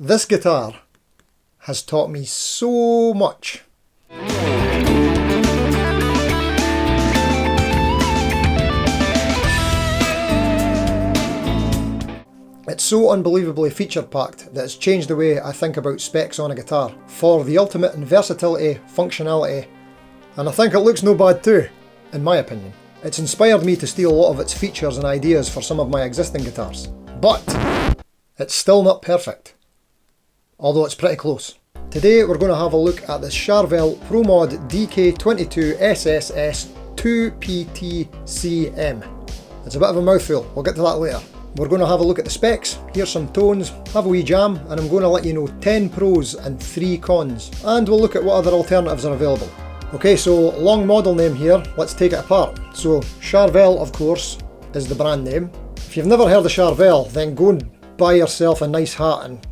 This guitar has taught me so much. It's so unbelievably feature-packed that it's changed the way I think about specs on a guitar, for the ultimate in versatility, functionality, and I think it looks no bad too, in my opinion. It's inspired me to steal a lot of its features and ideas for some of my existing guitars, but it's still not perfect, although it's pretty close. Today we're going to have a look at the Charvel Pro Mod DK22 SSS 2PTCM. It's a bit of a mouthful, we'll get to that later. We're going to have a look at the specs, hear some tones, have a wee jam, and I'm going to let you know 10 pros and 3 cons, and we'll look at what other alternatives are available. Okay, so long model name here, let's take it apart. So Charvel, of course, is the brand name. If you've never heard of Charvel, then go and buy yourself a nice hat and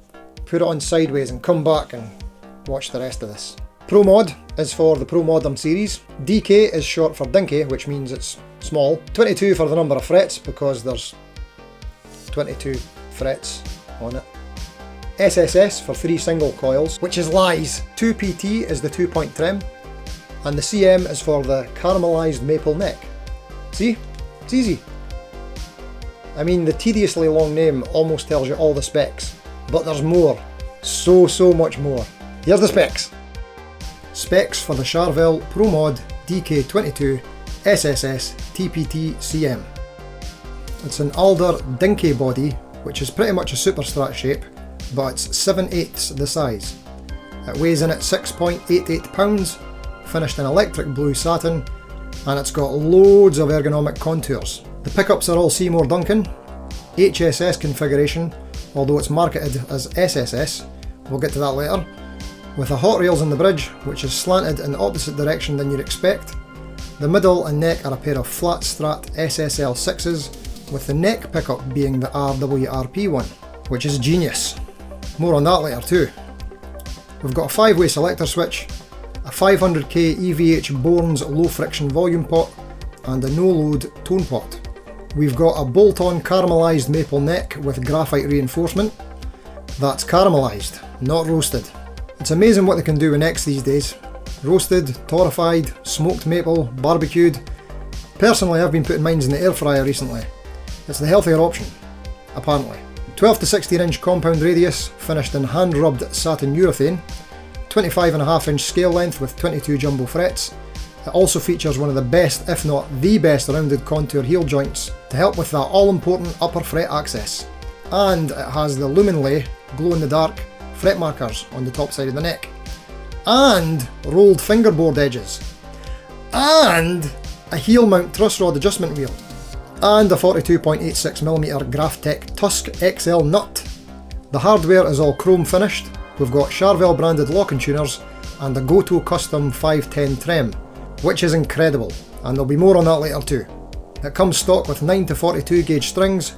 put it on sideways and come back and watch the rest of this. Pro Mod is for the Pro Modern series. DK is short for dinky, which means it's small. 22 for the number of frets, because there's 22 frets on it. SSS for 3 single coils, which is lies. 2PT is the 2-point trem, and the CM is for the caramelised maple neck. See? It's easy. I mean, the tediously long name almost tells you all the specs, but there's more. So much more. Here's the specs. Specs for the Charvel Pro Mod DK22 SSS TPT CM. It's an alder dinky body, which is pretty much a super strat shape, but it's 7/8 the size. It weighs in at 6.88 pounds, finished in electric blue satin, and it's got loads of ergonomic contours. The pickups are all Seymour Duncan, HSS configuration, although it's marketed as SSS, we'll get to that later, with a hot rails in the bridge, which is slanted in the opposite direction than you'd expect. The middle and neck are a pair of flat strat SSL 6s, with the neck pickup being the RWRP one, which is genius. More on that later too. We've got a 5-way selector switch, a 500k EVH Bourne's low friction volume pot, and a no-load tone pot. We've got a bolt-on caramelised maple neck with graphite reinforcement. That's caramelised, not roasted. It's amazing what they can do with necks these days. Roasted, torrefied, smoked maple, barbecued. Personally, I've been putting mine in the air fryer recently. It's the healthier option, apparently. 12 to 16 inch compound radius, finished in hand-rubbed satin urethane. 25.5 inch scale length with 22 jumbo frets. It also features one of the best, if not the best, rounded contour heel joints to help with that all-important upper fret access. And it has the Looong glow-in-the-dark fret markers on the top side of the neck. And rolled fingerboard edges. And a heel mount truss rod adjustment wheel. And a 42.86mm Graphtec Tusk XL nut. The hardware is all chrome finished. We've got Charvel branded locking tuners and a Goto custom 510 trem, which is incredible, and there'll be more on that later too. It comes stock with 9 to 42 gauge strings,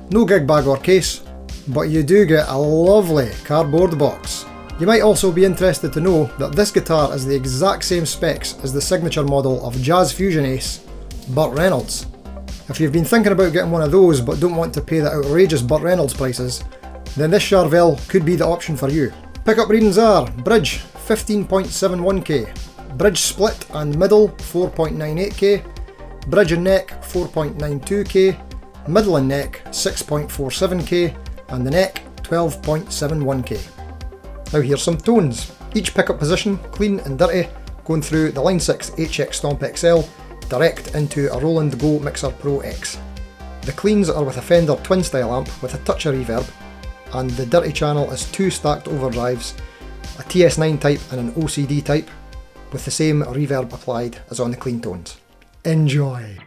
no gig bag or case, but you do get a lovely cardboard box. You might also be interested to know that this guitar is the exact same specs as the signature model of Jazz Fusion ace, Burt Reynolds. If you've been thinking about getting one of those but don't want to pay the outrageous Burt Reynolds prices, then this Charvel could be the option for you. Pickup readings are bridge 15.71k, bridge split and middle 4.98k, bridge and neck 4.92k, middle and neck 6.47k, and the neck 12.71k. Now here's some tones. Each pickup position, clean and dirty, going through the Line 6 HX Stomp XL direct into a Roland Go Mixer Pro X. The cleans are with a Fender twin style amp with a touch of reverb, and the dirty channel is 2 stacked overdrives, a TS9 type and an OCD type, with the same reverb applied as on the clean tones. Enjoy!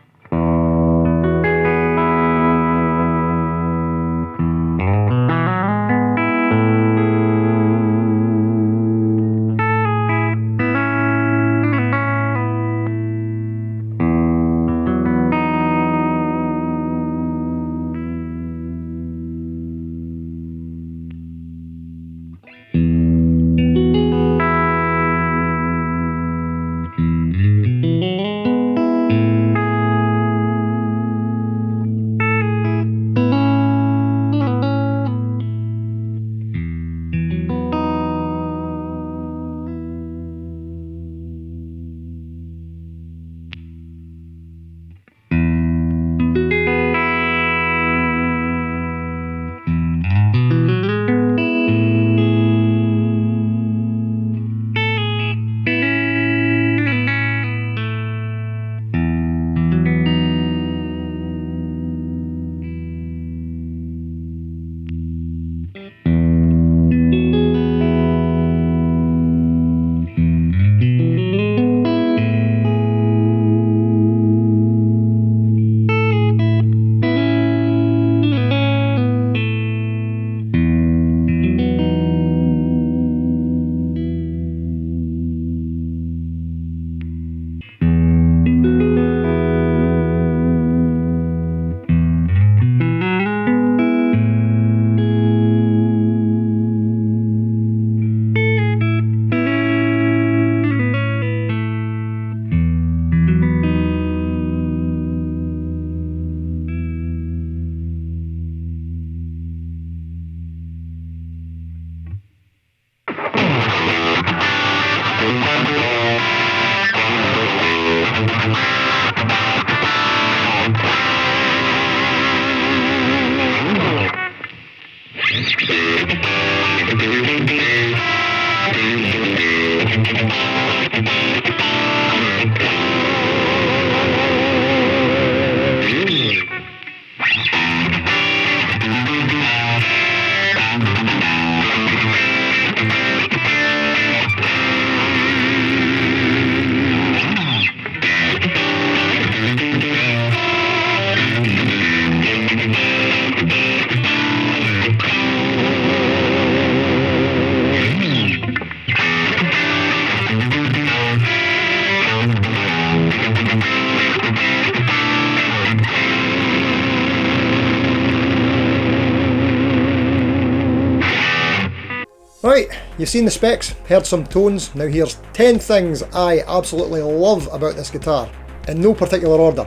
Right, you've seen the specs, heard some tones, now here's 10 things I absolutely love about this guitar, in no particular order.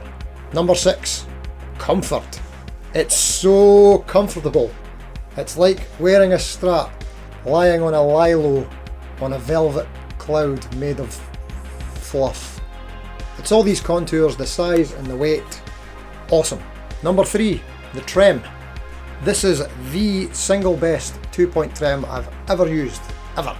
Number 6, comfort. It's so comfortable. It's like wearing a Strat, lying on a lilo on a velvet cloud made of fluff. It's all these contours, the size and the weight. Awesome. Number 3, the trem. This is the single best 2-point trem I've ever used, ever.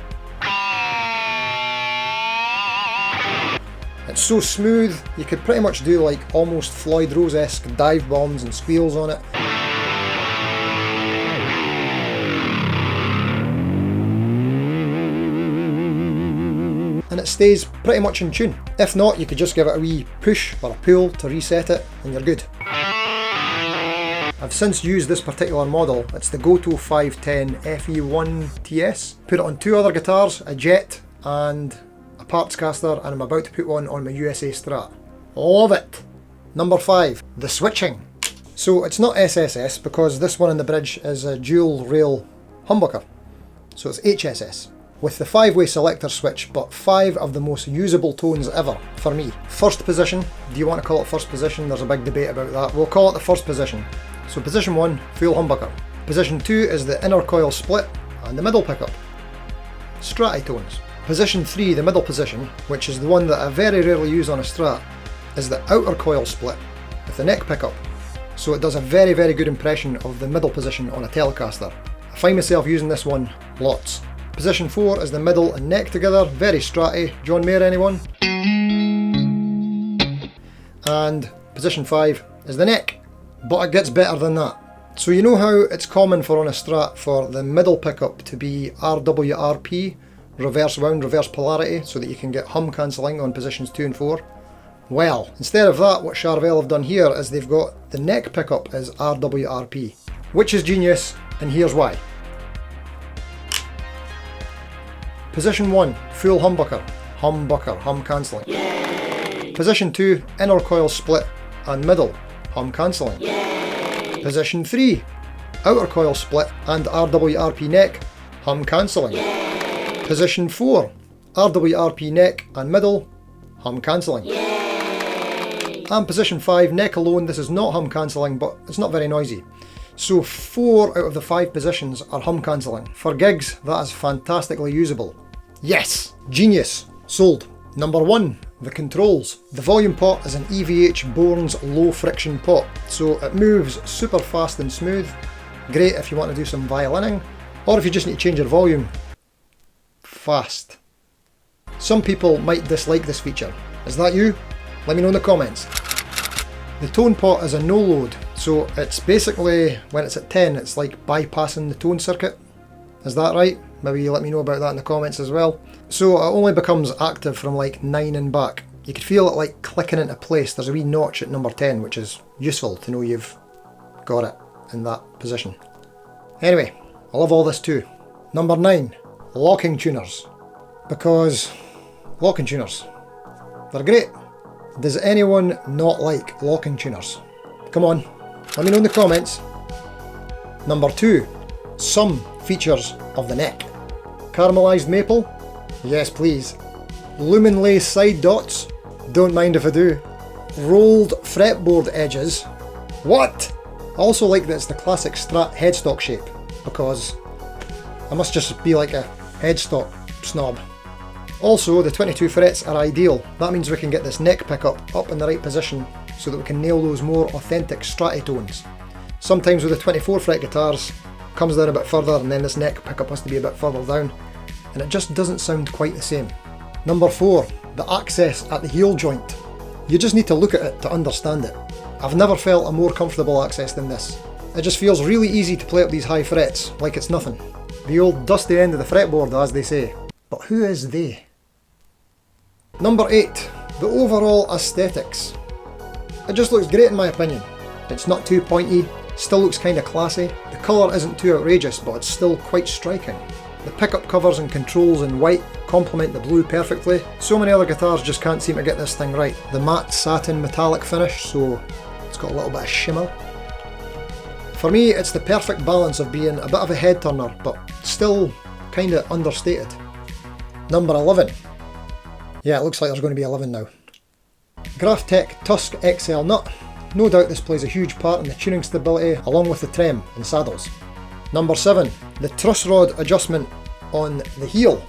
It's so smooth, you could pretty much do like almost Floyd Rose-esque dive bombs and squeals on it. And it stays pretty much in tune. If not, you could just give it a wee push or a pull to reset it and you're good. I've since used this particular model. It's the Goto 510 FE1 TS. Put it on 2 other guitars, a Jet and a parts caster, and I'm about to put one on my USA Strat. Love it! Number 5, the switching. So it's not SSS because this one in the bridge is a dual rail humbucker. So it's HSS. With the 5-way selector switch, but 5 of the most usable tones ever for me. First position, do you want to call it first position? There's a big debate about that. We'll call it the first position. So position 1, full humbucker. Position 2 is the inner coil split and the middle pickup. Strat tones. Position 3, the middle position, which is the one that I very rarely use on a Strat, is the outer coil split with the neck pickup. So it does a very, very good impression of the middle position on a Telecaster. I find myself using this one lots. Position 4 is the middle and neck together, very Stratty. John Mayer, anyone? And position 5 is the neck. But it gets better than that. So you know how it's common for on a Strat for the middle pickup to be RWRP, reverse wound, reverse polarity, so that you can get hum cancelling on positions 2 and 4? Well, instead of that, what Charvel have done here is they've got the neck pickup as RWRP, which is genius, and here's why. Position 1, full humbucker, hum cancelling. Yay! Position 2, inner coil split and middle, hum cancelling. Yay! Position 3, outer coil split and RWRP neck, hum cancelling. Position 4, RWRP neck and middle, hum cancelling. And position 5, neck alone. This is not hum cancelling, but it's not very noisy. So 4 out of the 5 positions are hum cancelling. For gigs, that is fantastically usable. Yes! Genius! Sold. Number 1, the controls. The volume pot is an EVH Bourne's low friction pot, so it moves super fast and smooth. Great if you want to do some violining, or if you just need to change your volume fast. Some people might dislike this feature. Is that you? Let me know in the comments. The tone pot is a no load, so it's basically, when it's at 10, it's like bypassing the tone circuit. Is that right? Maybe you let me know about that in the comments as well. So it only becomes active from like 9 and back. You could feel it like clicking into place. There's a wee notch at number 10, which is useful to know you've got it in that position. Anyway, I love all this too. Number 9, locking tuners. Because locking tuners, they're great. Does anyone not like locking tuners? Come on, let me know in the comments. Number 2, some features of the neck. Caramelized maple? Yes please. Lumen lace side dots? Don't mind if I do. Rolled fretboard edges? What? I also like that it's the classic Strat headstock shape, because I must just be like a headstock snob. Also, the 22 frets are ideal. That means we can get this neck pickup up in the right position so that we can nail those more authentic Strat tones. Sometimes with the 24 fret guitars, comes down a bit further, and then this neck pickup has to be a bit further down, and it just doesn't sound quite the same. Number 4, the access at the heel joint. You just need to look at it to understand it. I've never felt a more comfortable access than this. It just feels really easy to play up these high frets, like it's nothing. The old dusty end of the fretboard, as they say. But who is they? Number 8, the overall aesthetics. It just looks great in my opinion. It's not too pointy, still looks kinda classy. The colour isn't too outrageous, but it's still quite striking. The pickup covers and controls in white complement the blue perfectly. So many other guitars just can't seem to get this thing right. The matte satin metallic finish, so it's got a little bit of shimmer. For me, it's the perfect balance of being a bit of a head turner, but still kinda understated. Number 11. Yeah, it looks like there's going to be 11 now. Graphtec Tusk XL nut. No doubt this plays a huge part in the tuning stability along with the trem and saddles. Number 7. The truss rod adjustment on the heel.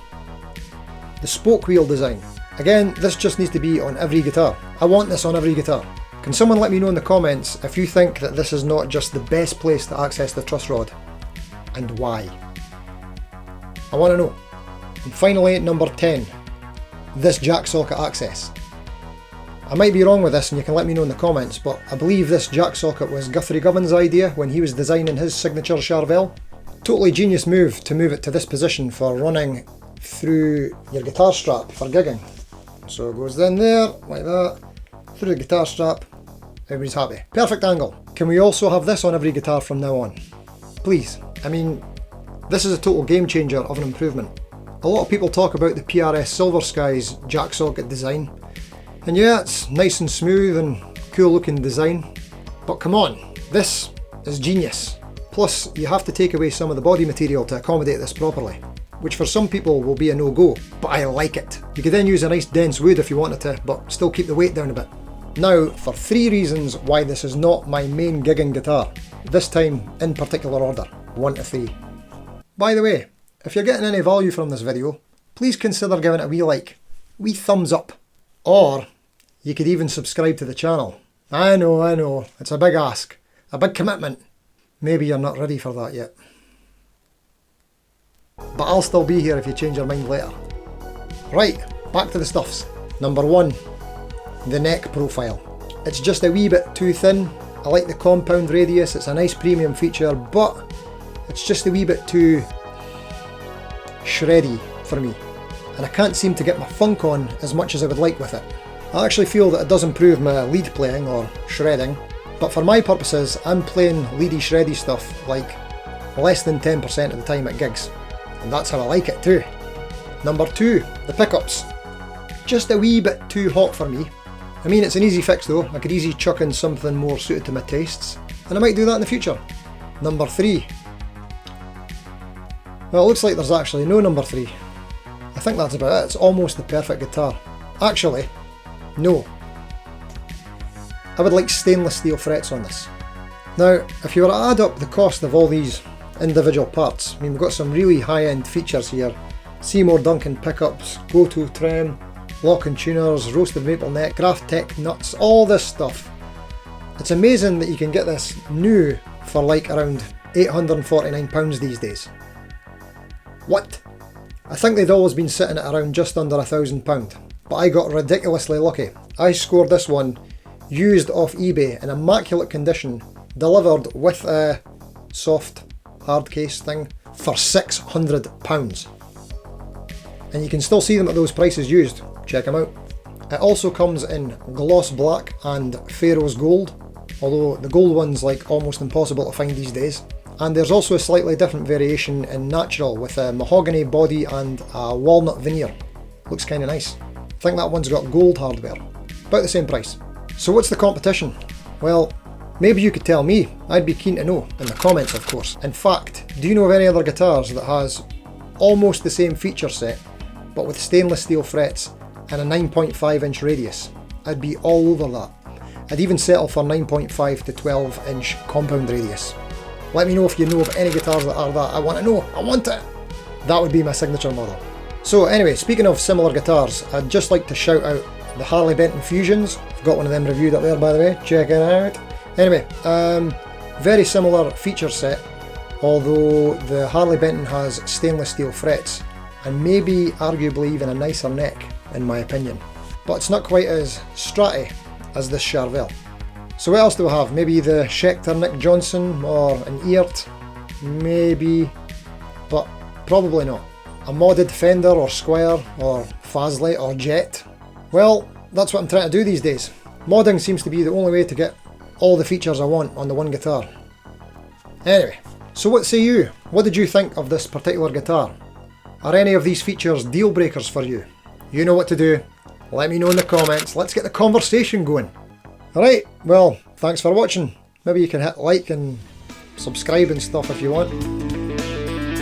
The spoke wheel design. Again, this just needs to be on every guitar. I want this on every guitar. Can someone let me know in the comments if you think that this is not just the best place to access the truss rod, and why? I want to know. And finally, number 10. This jack socket access. I might be wrong with this and you can let me know in the comments, but I believe this jack socket was Guthrie Govan's idea when he was designing his signature Charvel. Totally genius move to move it to this position for running through your guitar strap for gigging. So it goes in there, like that, through the guitar strap, everybody's happy. Perfect angle. Can we also have this on every guitar from now on? Please. I mean, this is a total game changer of an improvement. A lot of people talk about the PRS Silver Skies jack socket design, and yeah, it's nice and smooth and cool looking design, but come on, this is genius. Plus, you have to take away some of the body material to accommodate this properly, which for some people will be a no-go, but I like it. You could then use a nice dense wood if you wanted to, but still keep the weight down a bit. Now, for 3 reasons why this is not my main gigging guitar, this time in particular order, 1 to 3. By the way, if you're getting any value from this video, please consider giving it a wee thumbs up, or you could even subscribe to the channel. I know, it's a big ask, a big commitment. Maybe you're not ready for that yet. But I'll still be here if you change your mind later. Right, back to the stuffs. Number 1, the neck profile. It's just a wee bit too thin. I like the compound radius, it's a nice premium feature, but it's just a wee bit too shreddy for me. And I can't seem to get my funk on as much as I would like with it. I actually feel that it does improve my lead playing or shredding, but for my purposes I'm playing leady shreddy stuff like less than 10% of the time at gigs, and that's how I like it too. Number 2, the pickups. Just a wee bit too hot for me. I mean, it's an easy fix though, I could easily chuck in something more suited to my tastes, and I might do that in the future. Number 3. Well, it looks like there's actually no number 3. I think that's about it, it's almost the perfect guitar. Actually, no. I would like stainless steel frets on this. Now, if you were to add up the cost of all these individual parts, I mean, we've got some really high-end features here. Seymour Duncan pickups, go-to trem, lock and tuners, roasted maple neck, Graphtec nuts, all this stuff. It's amazing that you can get this new for like around £849 these days. What? I think they'd always been sitting at around just under £1,000, but I got ridiculously lucky. I scored this one used off eBay in immaculate condition, delivered with a soft hard case thing for £600. And you can still see them at those prices used, check them out. It also comes in gloss black and Pharaoh's gold, although the gold one's like almost impossible to find these days. And there's also a slightly different variation in natural with a mahogany body and a walnut veneer. Looks kinda nice. I think that one's got gold hardware, about the same price. So what's the competition? Well, maybe you could tell me, I'd be keen to know, in the comments of course. In fact, do you know of any other guitars that has almost the same feature set, but with stainless steel frets and a 9.5 inch radius? I'd be all over that. I'd even settle for 9.5 to 12 inch compound radius. Let me know if you know of any guitars that are that. I want to know, I want it! That would be my signature model. So anyway, speaking of similar guitars, I'd just like to shout out the Harley Benton Fusions. I've got one of them reviewed up there by the way, check it out. Anyway, very similar feature set, although the Harley Benton has stainless steel frets, and maybe arguably even a nicer neck in my opinion. But it's not quite as stratty as this Charvel. So what else do we have? Maybe the Schecter Nick Johnson or an Eert? Maybe, but probably not. A modded Fender or Squire or Fazley or Jet? Well, that's what I'm trying to do these days. Modding seems to be the only way to get all the features I want on the one guitar. Anyway, so what say you? What did you think of this particular guitar? Are any of these features deal breakers for you? You know what to do. Let me know in the comments. Let's get the conversation going. Alright, well, thanks for watching. Maybe you can hit like and subscribe and stuff if you want.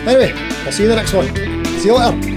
Anyway, I'll see you in the next one. See you later.